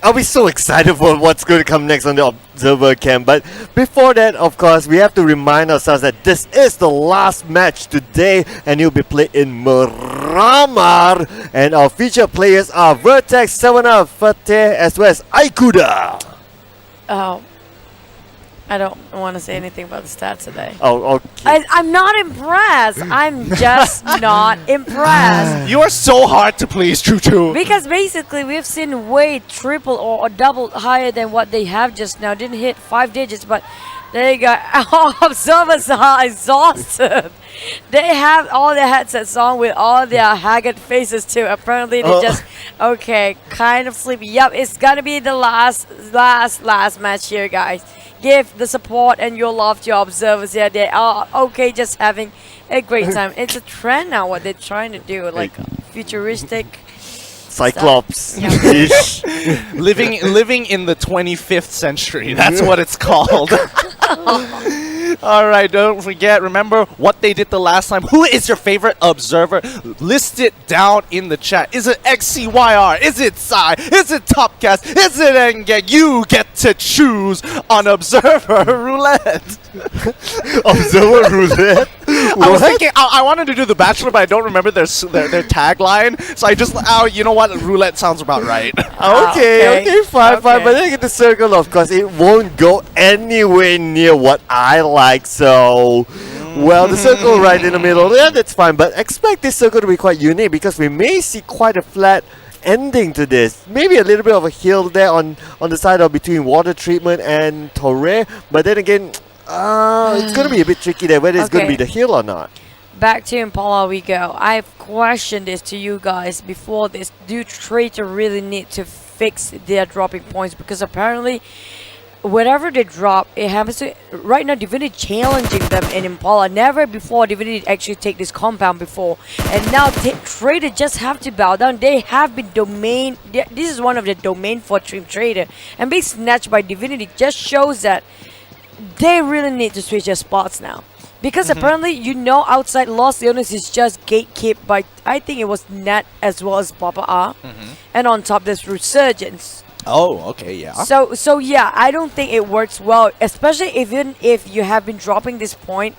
I'll be so excited for what's going to come next on the Observer Camp. But before that, of course, we have to remind ourselves that this is the last match today, and it'll be played in Miramar. And our featured players are Vertex, 7up, Fateh, as well as Aikuda. Oh, I don't want to say anything about the stats today. Oh, okay. I'm not impressed. I'm just not impressed. You are so hard to please, Choo. Because basically, we've seen way triple or double higher than what they have just now. Didn't hit 5 digits, but there you go. Our observers are exhausted. They have all their headsets on with all their haggard faces too. Apparently, they just, okay, kind of sleepy. Yep, it's gonna be the last match here, guys. Give the support and your love to your observers here. They are okay, just having a great time. It's a trend now, what they're trying to do, like futuristic Cyclops. living in the 25th century. That's what it's called. All right, don't forget, remember what they did the last time. Who is your favorite observer? List it down in the chat. Is it XCYR? Is it Psy? Is it Topcast? Is it Engeg? You get to choose on Observer Roulette. Observer Roulette? I was thinking, I wanted to do The Bachelor, but I don't remember their tagline. So I just, you know what? Roulette sounds about right. Okay, fine. But then get the circle, of course, it won't go anywhere near what I like. So, well, the circle right in the middle, yeah, that's fine. But expect this circle to be quite unique because we may see quite a flat ending to this. Maybe a little bit of a hill there on the side of between water treatment and Torre. But then again, it's going to be a bit tricky there whether it's going to be the hill or not. Back to Impala we go. I've questioned this to you guys before this. Do Traitor really need to fix their dropping points? Because apparently, whatever they drop, it happens to... Right now, Divinity challenging them in Impala. Never before Divinity actually take this compound before. And now Traitor just have to bow down. They have been domain... This is one of the domain for Team Traitor. And being snatched by Divinity just shows that they really need to switch their spots now. Because apparently, you know, outside Lost Illness is just gatekept by, I think it was Nat as well as Bapak. And on top, there's Resurgence. Oh, okay, yeah. So yeah, I don't think it works well, especially even if you have been dropping this point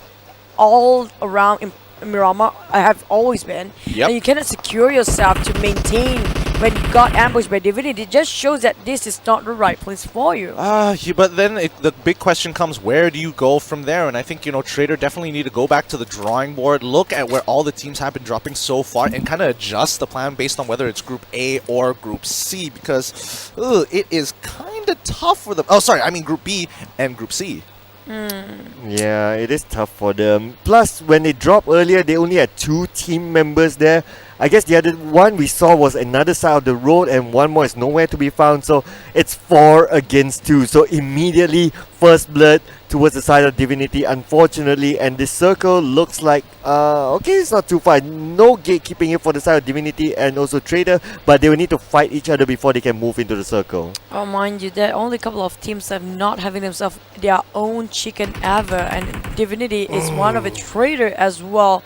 all around in Miramar. I have always been. Yep. And you cannot secure yourself to maintain when you got ambushed by Divinity. It just shows that this is not the right place for you. But then the big question comes, where do you go from there? And I think, you know, Traitor definitely need to go back to the drawing board, look at where all the teams have been dropping so far, and kind of adjust the plan based on whether it's Group A or Group C, because it is kind of tough for them. Oh, sorry, I mean Group B and Group C. Yeah, it is tough for them. Plus, when they dropped earlier, they only had 2 team members there. I guess the other one we saw was another side of the road, and one more is nowhere to be found. So it's 4 against 2. So immediately, first blood towards the side of Divinity, unfortunately. And this circle looks like, okay, it's not too far. No gatekeeping here for the side of Divinity and also Traitor, but they will need to fight each other before they can move into the circle. Oh, mind you, there are only a couple of teams that are not having themselves their own chicken ever, and Divinity is one of a Traitor as well.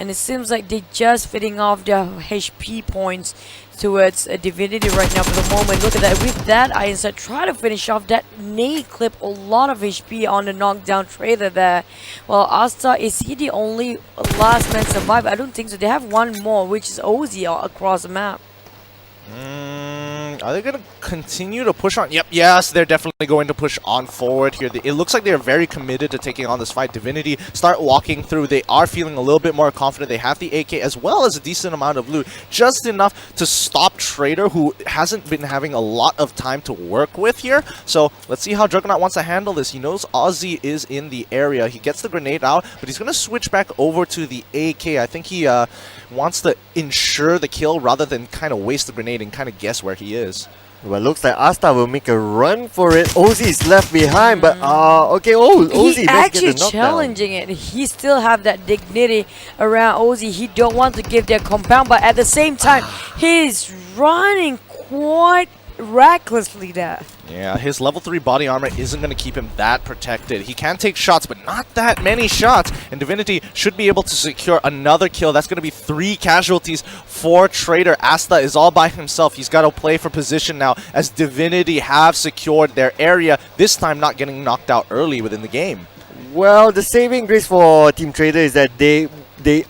And it seems like they're just fitting off their HP points towards Divinity right now for the moment. Look at that. With that, I instead try to finish off that nade clip. A lot of HP on the knockdown Traitor there. Well, Asta, is he the only last man survivor? I don't think so. They have one more, which is Ozzy across the map. Are they going to continue to push on? Yep, yes, they're definitely going to push on forward here. It looks like they're very committed to taking on this fight. Divinity start walking through. They are feeling a little bit more confident. They have the AK as well as a decent amount of loot. Just enough to stop Traitor, who hasn't been having a lot of time to work with here. So let's see how Juggernaut wants to handle this. He knows Ozzy is in the area. He gets the grenade out, but he's going to switch back over to the AK. I think he wants to ensure the kill rather than kind of waste the grenade and kind of guess where he is. Well, looks like Asta will make a run for it. Ozzy is left behind, but okay, Ozzy he actually challenging it. He still have that dignity around Ozzy. He don't want to give their compound, but at the same time, he's running quite recklessly there. Yeah, his level 3 body armor isn't going to keep him that protected. He can take shots, but not that many shots. And Divinity should be able to secure another kill. That's going to be 3 casualties for Traitor. Asta is all by himself. He's got to play for position now as Divinity have secured their area, this time not getting knocked out early within the game. Well, the saving grace for Team Traitor is that they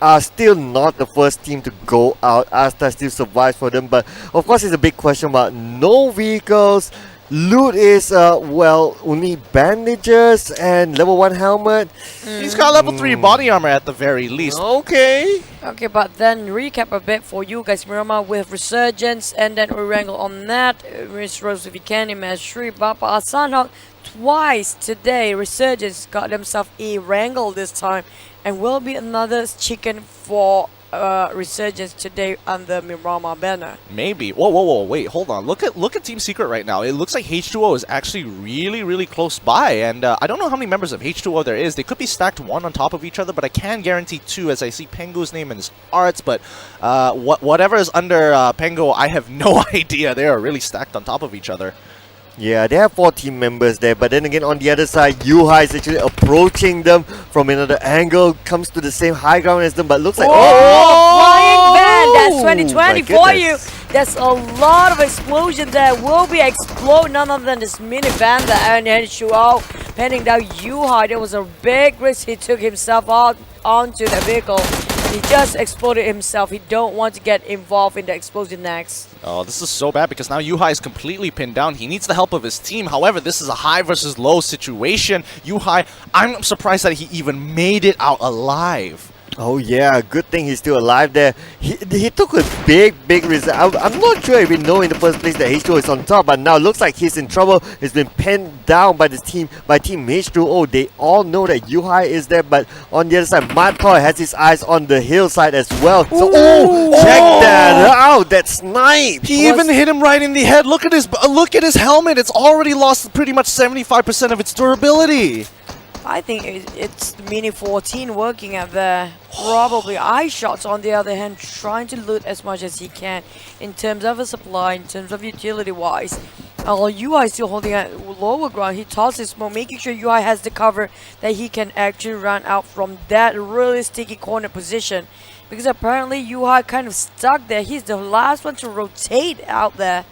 are still not the first team to go out. Asta still survives for them, but of course it's a big question about no vehicles. Loot is, well, only bandages and level 1 helmet. He's got level 3 body armor at the very least. Okay. Okay, but then recap a bit for you guys. Mirama with Resurgence, and then we wrangle on that. Miss Rose if you can, Image 3, Bapak, Asanhawk. Twice today, Resurgence got themselves a wrangle this time, and will be another chicken for Resurgence today under Mirama banner. Maybe. Whoa, wait, hold on. Look at Team Secret right now. It looks like H2O is actually really close by, and I don't know how many members of H2O there is. They could be stacked 1 on top of each other, but I can guarantee 2 as I see Pengu's name in his arts, but whatever is under Pengu, I have no idea. They are really stacked on top of each other. Yeah, they have 4 team members there, but then again on the other side, Yuhai is actually approaching them from another angle, comes to the same high ground as them, but looks like Flying van, that's my 2020 for you. goodness. There's a lot of explosion that will be explode, none other than this minivan there, and then Shuo penning down Yuhai. There was a big risk. He took himself out onto the vehicle, and he just exploded himself. He don't want to get involved in the explosion next. Oh, this is so bad because now Yuhai is completely pinned down. He needs the help of his team. However, this is a high versus low situation. Yuhai, I'm surprised that he even made it out alive. Oh yeah, good thing he's still alive there. He took a big risk. I'm not sure if we know in the first place that H2O is on top, but now it looks like he's in trouble. He's been pinned down by this team, by Team H2O. They all know that Yuhai is there, but on the other side, Matoi has his eyes on the hillside as well. So, check that out. That snipe. He even hit him right in the head. Look at his helmet. It's already lost pretty much 75% of its durability. I think it's the Mini 14 working at there. Probably Eye Shots on the other hand trying to loot as much as he can in terms of a supply, in terms of utility wise. UI is still holding at lower ground. He tosses smoke, making sure UI has the cover that he can actually run out from that really sticky corner position. Because apparently UI kind of stuck there. He's the last one to rotate out there.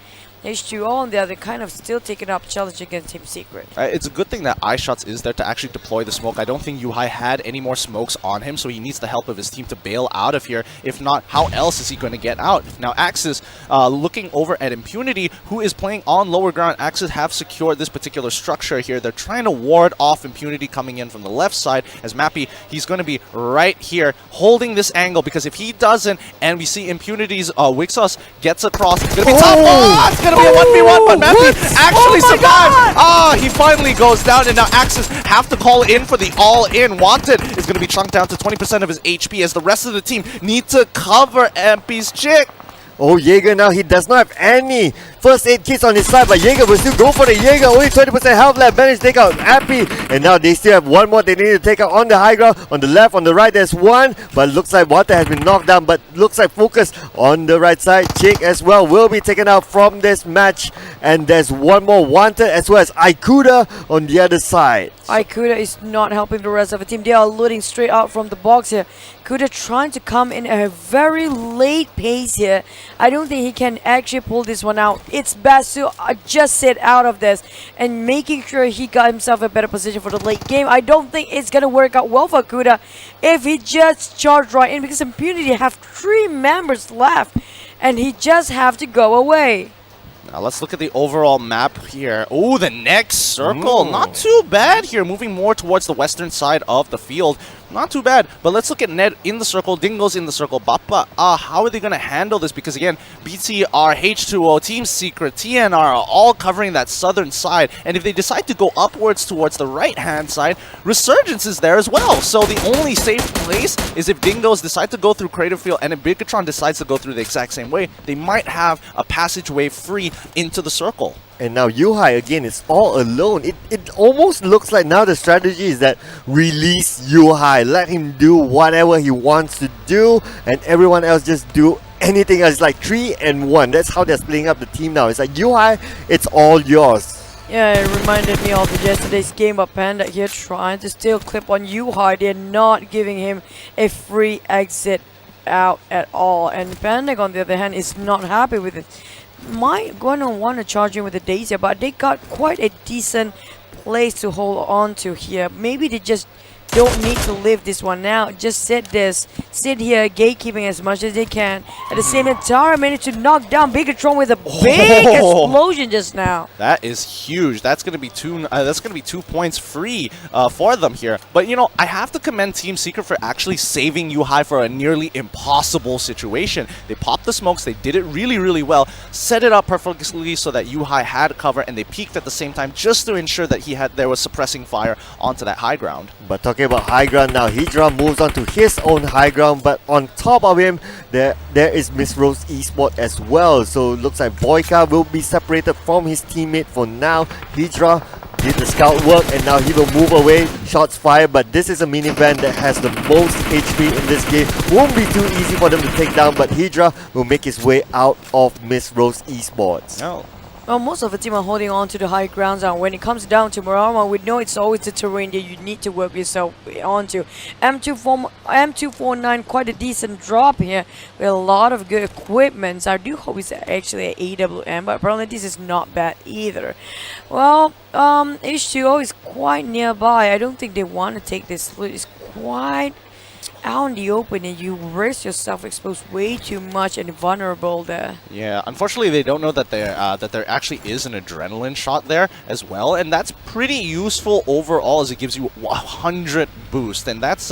H2O on the other kind of still taking up challenge against Team Secret. It's a good thing that iShots is there to actually deploy the smoke. I don't think Yuhai had any more smokes on him, so he needs the help of his team to bail out of here. If not, how else is he going to get out? Now Axis looking over at Impunity, who is playing on lower ground. Axis have secured this particular structure here. They're trying to ward off Impunity coming in from the left side. As Mappy, he's going to be right here holding this angle, because if he doesn't, and we see Impunity's Wixos gets across, it's going to be tough. Oh, it's going to be a 1v1, but Mappy actually survived. He finally goes down, and now Axis have to call in for the all-in. Wanted is going to be chunked down to 20% of his HP as the rest of the team need to cover MP's chick. Oh, Jaeger now, he does not have any first aid kits on his side, but Jaeger will still go for the Jaeger. Only 20% health left, managed to take out Appy. And now they still have one more they need to take out on the high ground. On the left, on the right, there's one. But looks like Water has been knocked down, but looks like Focus on the right side. Chick as well will be taken out from this match. And there's one more Wanted as well as Ikuda on the other side. Ikuda is not helping the rest of the team. They are looting straight out from the box here. Kuda trying to come in at a very late pace here. I don't think he can actually pull this one out. It's best to just sit out of this and making sure he got himself a better position for the late game. I don't think it's going to work out well for Kuda if he just charged right in, because Impunity have 3 members left and he just have to go away. Now let's look at the overall map here. Oh, the next circle. Not too bad here. Moving more towards the western side of the field. Not too bad. But let's look at Ned in the circle. Dingoz in the circle. Bapak. How are they going to handle this? Because again, BTR, H2O, Team Secret, TNR are all covering that southern side. And if they decide to go upwards towards the right-hand side, Resurgence is there as well. So the only safe place is if Dingoz decide to go through Crater Field and if Bigetron decides to go through the exact same way, they might have a passageway free into the circle. And now Yuhai again is all alone. It almost looks like now the strategy is that release Yuhai, let him do whatever he wants to do, and everyone else just do anything else. It's like 3-1. That's how they're splitting up the team now. It's like UI, it's all yours. Yeah, it reminded me of yesterday's game of Panda here trying to steal clip on Yuhai. They're not giving him a free exit out at all. And Panda, on the other hand, is not happy with it. Might gonna want to charge him with a Daisy, but they got quite a decent place to hold on to here. Maybe they just don't need to live this one now. Just sit here, gatekeeping as much as they can. At the same time, Tara managed to knock down Bigetron with a big explosion just now. That is huge. That's gonna be two. That's gonna be 2 points free for them here. But you know, I have to commend Team Secret for actually saving Yuhai for a nearly impossible situation. They popped the smokes. They did it really, really well. Set it up perfectly so that Yuhai had cover, and they peeked at the same time just to ensure that there was suppressing fire onto that high ground. But talking about high ground now, Hydra moves on to his own high ground, but on top of him, there is Miss Rose Esport as well. So it looks like Boyka will be separated from his teammate for now. Hydra did the scout work and now he will move away. Shots fired, but this is a minivan that has the most HP in this game. Won't be too easy for them to take down, but Hydra will make his way out of Miss Rose Esports. No. Well, most of the team are holding on to the high grounds, and when it comes down to Murama, we know it's always the terrain that you need to work yourself onto. M249, quite a decent drop here with a lot of good equipment. I do hope it's actually an AWM, but apparently this is not bad either. Well, H2O is quite nearby. I don't think they want to take this split. It's quite out in the open and you risk yourself exposed way too much and vulnerable there. Yeah, unfortunately they don't know that there actually is an adrenaline shot there as well, and that's pretty useful overall as it gives you 100 boost, and that's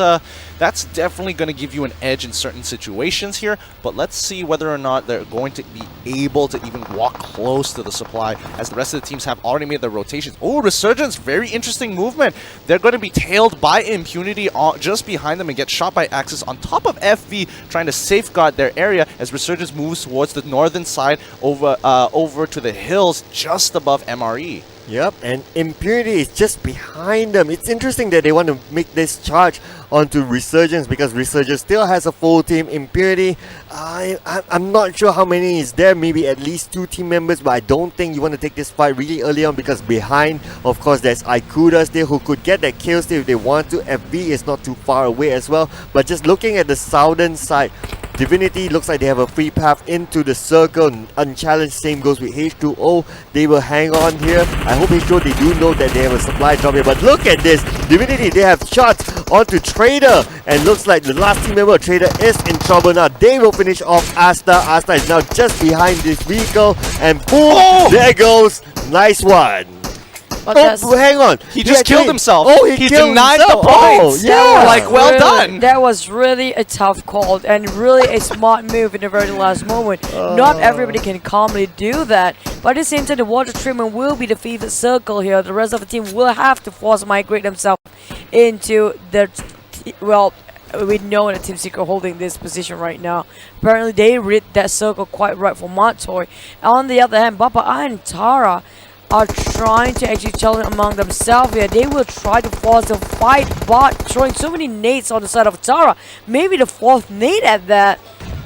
definitely going to give you an edge in certain situations here. But let's see whether or not they're going to be able to even walk close to the supply as the rest of the teams have already made their rotations. Oh, Resurgence, very interesting movement. They're going to be tailed by Impunity just behind them and get shot by Axis on top of FV, trying to safeguard their area as Resurgence moves towards the northern side over to the hills just above MRE. Yep, and Impunity is just behind them. It's interesting that they want to make this charge onto Resurgence because Resurgence still has a full team. Impunity, I'm not sure how many is there, maybe at least 2 team members, but I don't think you want to take this fight really early on because behind, of course, there's Ikuda still who could get that kill still if they want to. FV is not too far away as well, but just looking at the southern side, Divinity looks like they have a free path into the circle, unchallenged. Same goes with H2O. They will hang on here. I hope H2O, they do know that they have a supply drop here. But look at this. Divinity, they have shots onto Traitor. And looks like the last team member of Traitor is in trouble now. They will finish off Asta. Asta is now just behind this vehicle. And boom, there goes. Nice one. But hang on. He just killed himself. Oh, he killed denied himself. the points. Oh, yeah. Like, well really, done. That was really a tough call and really a smart move in the very last moment. Not everybody can calmly do that. But at the same time, the water treatment will be the favorite circle here. The rest of the team will have to force migrate themselves into the... Well, we know that Team Secret holding this position right now. Apparently, they read that circle quite right for Matoy. On the other hand, Bapak and Tara are trying to actually challenge among themselves here. They will try to force a fight, but throwing so many nades on the side of Tara. Maybe the 4th nade at that.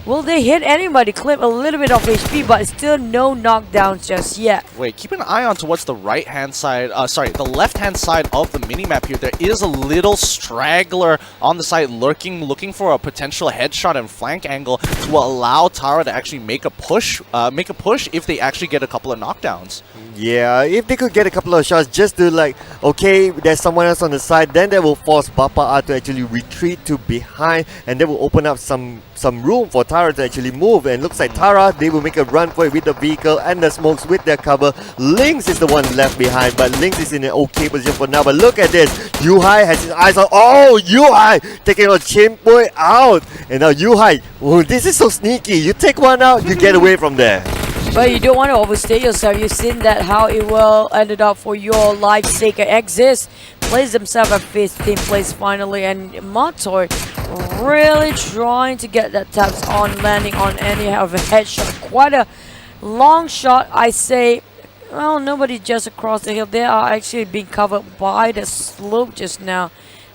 Will they hit anybody? Clip a little bit of HP, but still no knockdowns just yet. Wait, keep an eye on towards the right-hand side, the left-hand side of the minimap here. There is a little straggler on the side looking for a potential headshot and flank angle to allow Tara to actually make a push if they actually get a couple of knockdowns. Yeah, if they could get a couple of shots just to like, okay, there's someone else on the side, then that will force Bapak to actually retreat to behind, and that will open up some room for Tara to actually move. And looks like Tara, they will make a run for it with the vehicle and the smokes with their cover. Lynx is the one left behind, but Lynx is in an okay position for now. But look at this, Yuhai has his eyes on, oh, Yuhai taking a Chinpoy out. And now Yuhai, oh, this is so sneaky. You take one out, you get away from there. But you don't want to overstay yourself. You've seen that how it will ended up for your Lifesaker Exist. Plays themselves at 15th place finally, and Matoy really trying to get that taps on, landing on any of a headshot. Quite a long shot, I say. Well, nobody just across the hill. They are actually being covered by the slope just now.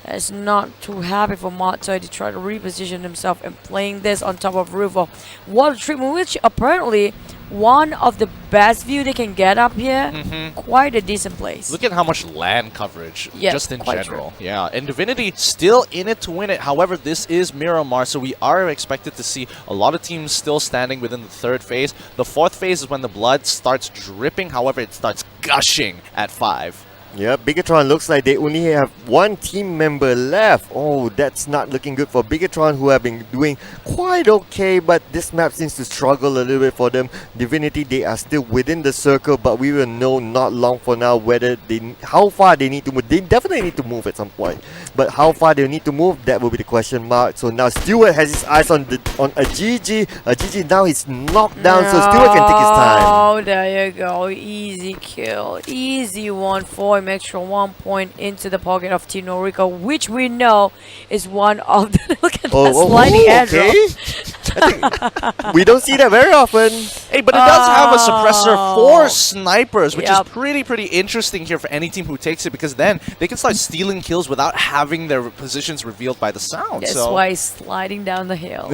It's not too happy for Mato to try to reposition himself and playing this on top of roof of water treatment, which apparently one of the best view they can get up here. Quite a decent place. Look at how much land coverage, Yes, just in quite general. Yeah, and Divinity still in it to win it. However, this is Miramar, so we are expected to see a lot of teams still standing within the third phase. The fourth phase is when the blood starts dripping. However, it starts gushing at 5. Yeah, Bigetron looks like they only have one team member left. Oh, that's not looking good for Bigetron, who have been doing quite okay, but this map seems to struggle a little bit for them. Divinity, they are still within the circle, but we will know not long for now whether how far they need to move. They definitely need to move at some point, but how far they need to move, that will be the question mark. So now Stewart has his eyes on a GG. A GG now he's knocked down, so Stewart can take his time. Oh, there you go. Easy kill. Easy one for him. Extra 1 point into the pocket of Team NoRecoil, which we know is one of the... Look at that sliding airdrop. We don't see that very often. Hey, but it does have a suppressor for snipers, which Yep. is pretty interesting here for any team who takes it, because then they can start stealing kills without having their positions revealed by the sound. That's so why he's sliding down the hill.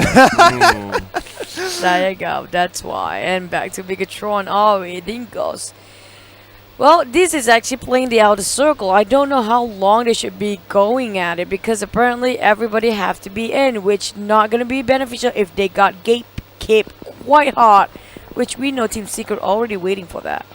There you go. That's why. And back to Bigetron. Oh, Dingoz. Well, this is actually playing the outer circle. I don't know how long they should be going at it, because apparently everybody have to be in, which not going to be beneficial if they got gate kept quite hard, which we know Team Secret already waiting for that.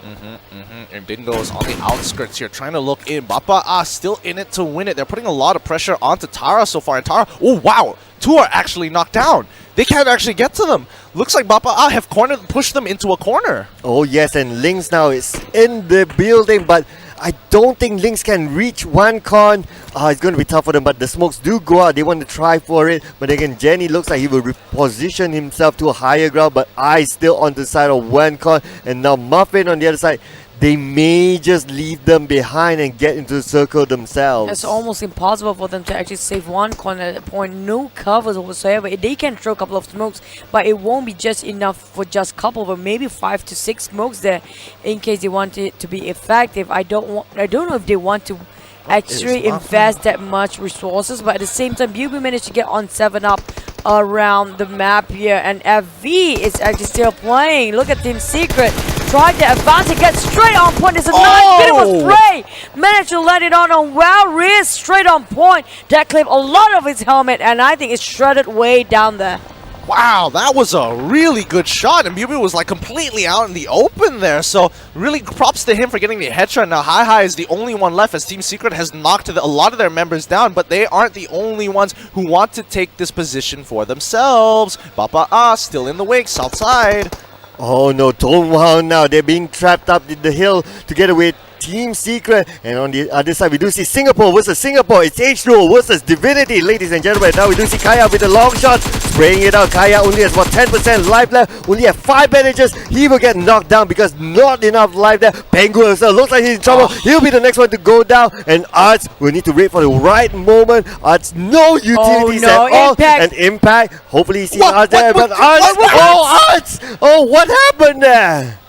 And Dingoz on the outskirts here, trying to look in. Bapak still in it to win it. They're putting a lot of pressure onto Tara so far. And Tara, oh wow, 2 are actually knocked down. They can't actually get to them. Looks like Bapak have pushed them into a corner. Oh yes, and Lynx now is in the building, but I don't think Lynx can reach one con. It's going to be tough for them, but the smokes do go out. They want to try for it, but again, Jenny looks like he will reposition himself to a higher ground, but I still on the side of one con, and now Muffin on the other side. They may just leave them behind and get into the circle themselves. It's almost impossible for them to actually save one corner at that point. No covers whatsoever. They can throw a couple of smokes, but it won't be just enough for just a couple, but maybe 5 to 6 smokes there in case they want it to be effective. I don't know if they want to actually invest that much resources, but at the same time, BB managed to get on 7-up around the map here, and FV is actually still playing. Look at Team Secret. Tried to advance and get straight on point. It's a nice beautiful spray. Managed to let it on well. Riz straight on point. That clipped a lot of his helmet, and I think it's shredded way down there. Wow, that was a really good shot, and Bubu was like completely out in the open there, so really props to him for getting the headshot. Now Hi is the only one left, as Team Secret has knocked a lot of their members down, but they aren't the only ones who want to take this position for themselves. Papa still in the wake, south side. Oh no, Tonghua now, they're being trapped up in the hill together with Team Secret, and on the other side we do see Singapore versus Singapore. It's H2O versus Divinity, ladies and gentlemen. Now we do see Kaya with a long shot, spraying it out. Kaya only has about 10% life left, only have 5 bandages. He will get knocked down because not enough life there. Penguin also looks like he's in trouble. He'll be the next one to go down, and Arts will need to wait for the right moment. Arts, no utilities at all. Impact. And Impact, hopefully he sees Arts there, but Arts, oh, what happened there?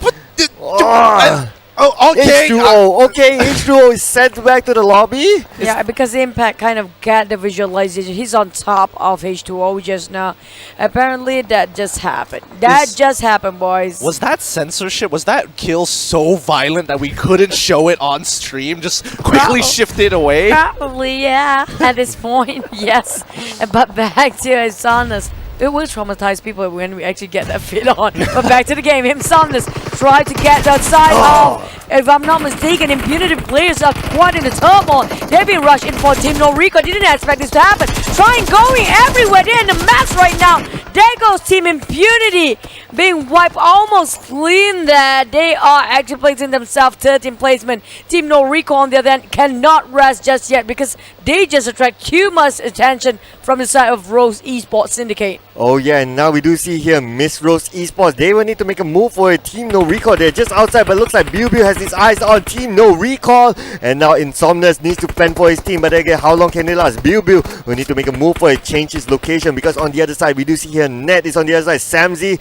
Oh, okay. H2O. Okay, H2O is sent back to the lobby. Yeah, because Impact kind of got the visualization. He's on top of H2O just now. Apparently, that just happened. That just happened, boys. Was that censorship? Was that kill so violent that we couldn't show it on stream? Just quickly shift it away? Probably, yeah. At this point, yes. But back to Insanus. It will traumatize people when we actually get that fit on. But back to the game. Insanus tried to get that side of, if I'm not mistaken, Impunity players are quite in the turmoil. They've been rushed in for Team NoRecoil. Didn't expect this to happen. Trying going everywhere. They're in the mess right now. There goes Team Impunity being wiped almost clean there. They are actually placing themselves 13th placement. Team NoRecoil on the other hand cannot rest just yet because they just attract too much attention from the side of Rose Esports Syndicate. Oh yeah, and now we do see here Miss Rose Esports. They will need to make a move for a Team NoRecoil. They're just outside, but looks like Biu has his eyes on Team NoRecoil. And now Insomnius needs to fend for his team, but again, how long can they last? Biu will need to make a move for it, change his location, because on the other side, we do see here Ned is on the other side. Samzy,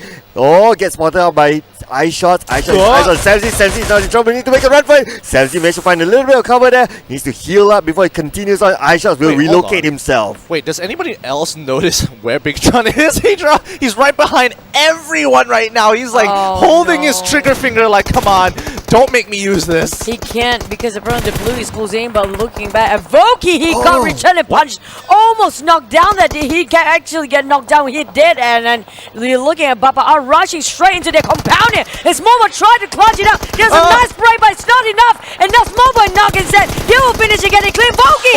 gets spotted out by eye shots. Eyes on Samzy. Samzy is now in trouble. We need to make a run for it. Samzy managed to find a little bit of cover there. Needs to heal up before he continues on. Eye shots will relocate himself. Wait, does anybody else notice where Bigetron is? He's right behind everyone right now. He's like holding his trigger finger like, come on, don't make me use this. He can't because apparently the blue is closing, but looking back at Voki, he got returned and punched. Almost knocked down that he can actually get knocked down. He did, and then we're looking at Bapak are rushing straight into their compound here. As Momo tried to clutch it up. There's a nice spray, but it's not enough. And now Momo knock instead. He will finish again and clean Voki.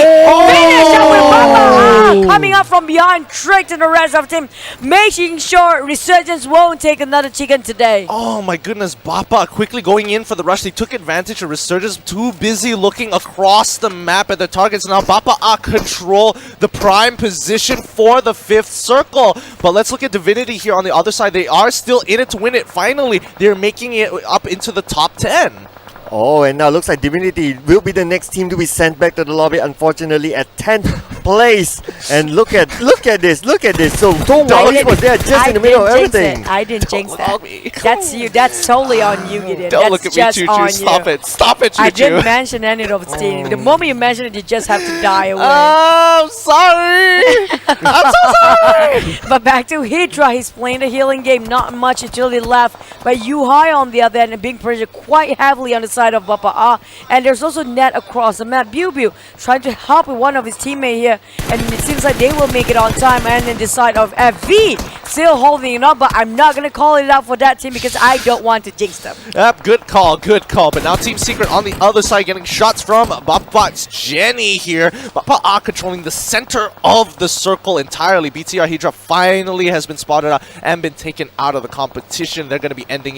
Finish up with Bapak coming up from behind, tricked in the rest of the team, making sure Resurgence won't take another chicken today. Oh my goodness, Bapak quickly going in for the rush. They took advantage of Resurgence, too busy looking across the map at the targets. Now Bapak control the prime position for the 5th circle. But let's look at Divinity here on the other side. They are still in it to win it. Finally, they're making it up into the top 10. Oh, and now looks like Divinity will be the next team to be sent back to the lobby, unfortunately, at 10th place. And look at this. So don't worry, was there just in the middle of everything. I didn't jinx that. That's you. That's totally on you, Gideon. Don't look at me, Choo-Choo. Stop it, Choo-Choo. I didn't mention any of the team. The moment you mention it, you just have to die away. Oh, I'm sorry. I'm so sorry. But back to Hydra, he's playing the healing game. Not much utility left. But Yuhai on the other end, being pressured quite heavily on the side of Bapak. And there's also Net across the map. Biu trying to help with one of his teammates here. And it seems like they will make it on time. And then the side of FV still holding it up. But I'm not going to call it out for that team because I don't want to jinx them. Yep, good call. But now Team Secret on the other side getting shots from Bapak's Jenny here. Bapak controlling the center of the circle entirely. BTR Hydra finally has been spotted out and been taken out of the competition. They're going to be ending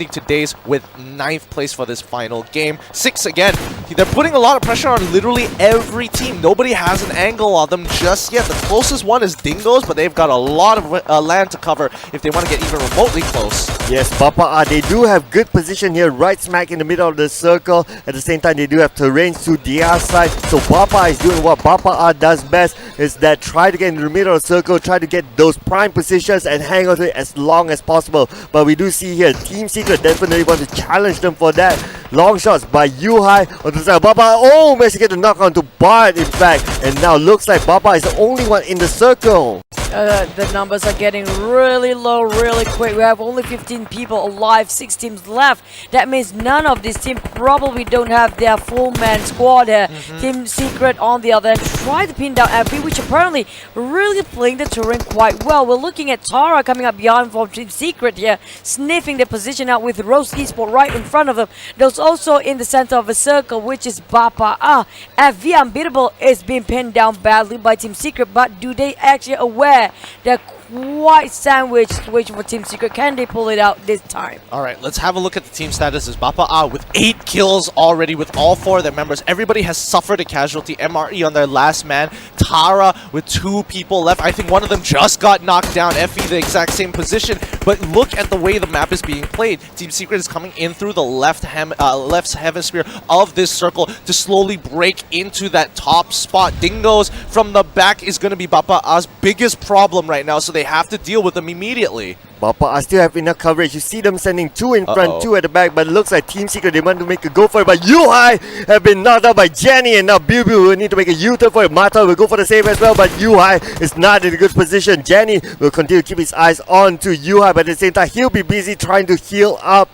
today's with 9th place for this final game. 6 again. They're putting a lot of pressure on literally every team. Nobody has an angle on them just yet. The closest one is Dingoz, but they've got a lot of land to cover if they want to get even remotely close. Yes, Bapak, they do have good position here, right smack in the middle of the circle. At the same time, they do have terrains to their side. So Bapak is doing what Bapak does best, is that try to get in the middle of the circle, try to get those prime positions and hang on to it as long as possible. But we do see here, Team Secret definitely want to challenge them for that. Long shots by Yuhai on the side of Bapak. Managed to get the knock on to Bart, in fact. And now looks like Bapak is the only one in the circle. The numbers are getting really low really quick. We have only 15 people alive, 6 teams left. That means none of these teams probably don't have their full man squad here. Team Secret on the other end try to pin down FB, which apparently really playing the terrain quite well. We're looking at Tara coming up behind from Team Secret here, sniffing the position out with Rose Esport right in front of them. There's also in the center of the circle, which is Bapak. FV Unbeatable is being pinned down badly by Team Secret, but do they actually aware they're quite sandwiched situation for Team Secret? Can they pull it out this time? Alright, let's have a look at the team statuses. Bapak with 8 kills already with all 4 of their members. Everybody has suffered a casualty. MRE on their last man. Tara with 2 people left. I think one of them just got knocked down. FE the exact same position. But look at the way the map is being played. Team Secret is coming in through the left hemisphere of this circle to slowly break into that top spot. Dingoz from the back is going to be Bapak's biggest problem right now, so they have to deal with them immediately. Bapak still have enough coverage. You see them sending 2 in front, 2 at the back, but it looks like Team Secret, they want to make a go for it. But Yuhai have been knocked out by Jenny, and now Biu will need to make a U-turn for it. Mata will go for the save as well, but Yuhai is not in a good position. Jenny will continue to keep his eyes on to Yuhai, but at the same time, he'll be busy trying to heal up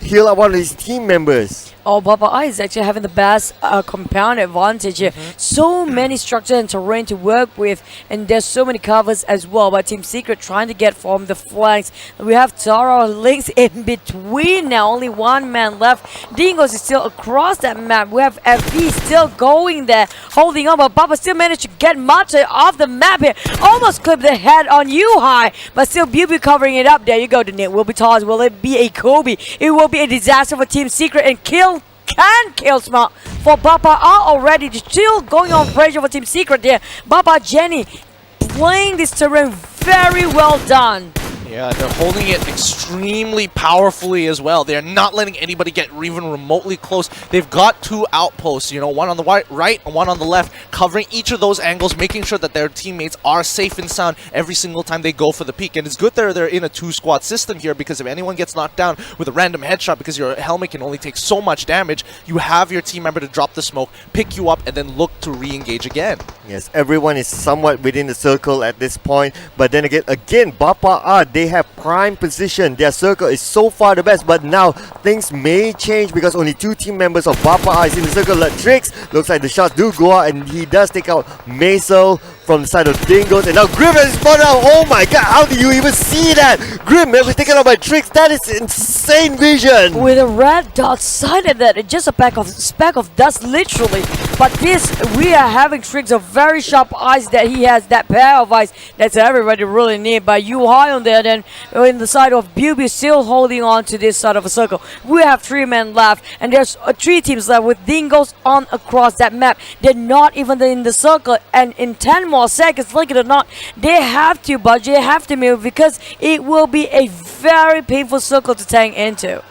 one of his team members. Bapak is actually having the best compound advantage here. So many structure and terrain to work with, and there's so many covers as well. But Team Secret trying to get from the flanks. We have Tara links in between now. Only 1 man left. Dingoz is still across that map. We have FV still going there, holding on. But Bapak still managed to get Mata off the map here. Almost clipped the head on Yuhai, but still Biu covering it up. There you go. The net will be tossed. Will it be a Kobe? It will be a disaster for Team Secret, and can kill Smart for Bapak already. Still going on pressure for Team Secret there. Bapak Jenny playing this terrain very well done. Yeah, they're holding it extremely powerfully as well. They're not letting anybody get even remotely close. They've got two outposts, you know, one on the right and one on the left, covering each of those angles, making sure that their teammates are safe and sound every single time they go for the peak. And it's good that they're in a two-squad system here, because if anyone gets knocked down with a random headshot, because your helmet can only take so much damage, you have your team member to drop the smoke, pick you up, and then look to re-engage again. Yes, everyone is somewhat within the circle at this point. But then again, Bapak, they have prime position. Their circle is so far the best, but now things may change because only two team members of Bapak is in the circle. Tricks, looks like the shots do go out, and he does take out Maisel from the side of Dingoz, and now Grim has spotted out. Oh my god, how do you even see that? Grim was taken out by Tricks. That is insane vision. With a red dot sighted that, it's just a speck of dust literally. But this, we are having Tricks of very sharp eyes that he has, that pair of eyes that's everybody really need. But you high on there, then in the side of Bubi still holding on to this side of a circle. We have 3 men left, and there's 3 teams left with Dingoz on across that map. They're not even in the circle, and in 10 more seconds, like it or not, they have to budge, they have to move, because it will be a very painful circle to tank into.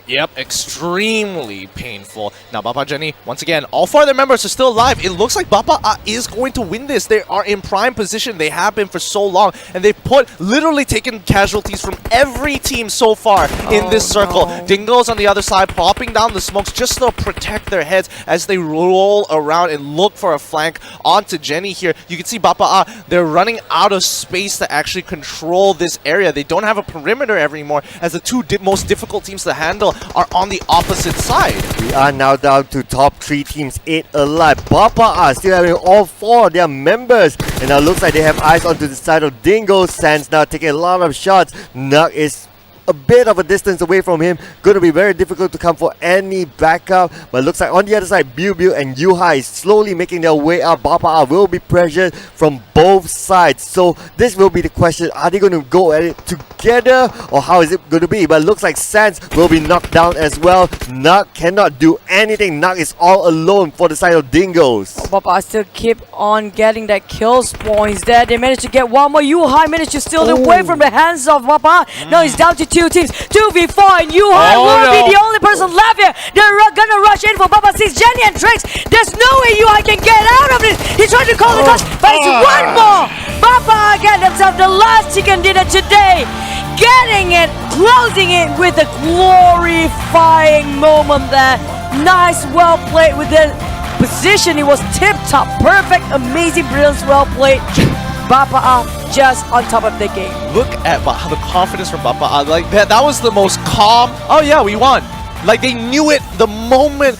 Yep, extremely painful. Now, Bapak Jenny, once again, all 4 of their members are still alive. It looks like Bapak is going to win this. They are in prime position. They have been for so long, and they've literally taken casualties from every team so far in this circle. No. Dingoz on the other side, popping down the smokes just to protect their heads as they roll around and look for a flank onto Jenny here. You can see Bapak, they're running out of space to actually control this area. They don't have a perimeter anymore, as the 2 most difficult teams to handle are on the opposite side. We are now down to top 3 teams, 8 alive. Bapak still having all 4 of their members, and now looks like they have eyes onto the side of Dingo. Sands now taking a lot of shots. Nug is a bit of a distance away from him. Going to be very difficult to come for any backup. But looks like on the other side, Biu and Yuhai is slowly making their way up. Bapak will be pressured from both sides. So this will be the question. Are they going to go at it together, or how is it going to be? But it looks like Sands will be knocked down as well. Nug cannot do anything. Nug is all alone for the side of Dingoz. Bapak still keep on getting that kills points there. They managed to get one more. Yuhai managed to steal it away from the hands of Bapak. Now he's down to 2 teams. 2v4, and Yuhai will be the only person left here. They're gonna rush in for Bapak. Sees Jenny and Tricks. There's no way Yuhai can get out of this. He's trying to call the cost, but it's one more. Bapak get himself the last chicken dinner today. Getting it, closing it with a glorifying moment there. Nice, well played with the position. It was tip-top, perfect, amazing, brilliant, well played. Bapak just on top of the game. Look at the confidence from Bapak. Like that was the most calm. Oh yeah, we won. Like they knew it the moment